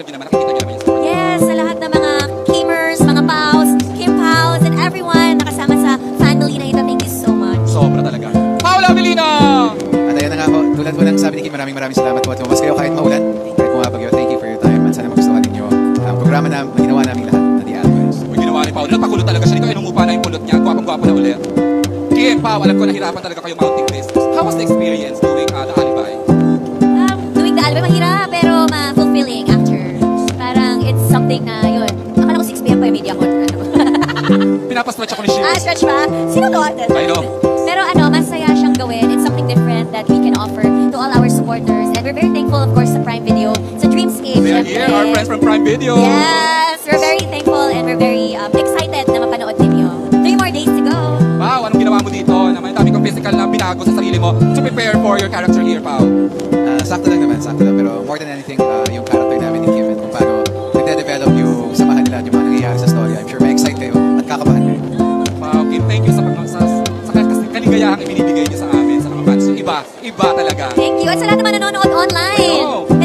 nyo naman, nakikita nyo naman yung support. Yes, sa lahat ng mga Kimers, mga Pals, Kim Pals, and everyone nakasama sa family na ito. Thank you so much. Sobra talaga. Paula Avelino! At ayan na nga po, tulad po ng sabi ni Kim, maraming salamat po at lumas kayo kahit maulan, kahit bumabagyo. Thank you for your time at sana magustuhan ninyo ang programa na ginawa namin lahat na The Always. Uy, ginawa ni Paula. Nagpakulot talaga siya. Ito, inumupa na yung pulot niya. Gwapang-gwapo na ulit. Kim, Pao, alam ko nahirapan talaga kayo mounting this. How was the experience doing The Alibay? Doing The Alibay, mahirap, pero fulfilling after. Parang it's something na yun. Akala ko 6 p.m. pa yung media con. Pinapastretch ako ni Shiv. Stretch ba? Sino gawa natin? I know. Pero masaya siyang gawin. It's something different that we can offer to all our supporters. And we're very thankful, of course, sa Prime Video, sa Dreamscape. They are here, our friends from Prime Video. Yes, we're very thankful and we're very excited na mapanood ninyo. 3 more days to go. Pao, anong ginawa mo dito? Naman, dami kong physical na binago sa sarili mo to prepare for your character here, Pao. Sakto lang naman, sakto lang. Pero more than anything, yung character namin ni Kim at kung paano nagde-develop yung samahan nila at yung mga nangyayari sa story. I'm sure may excite kayo at kakabahan kayo. Pao, Kim, thank you sa kaligayahang ibinibigay niyo sa amin, sa mga fans. Iba talaga. Thank you. At sa lahat naman nanonood online. Hello.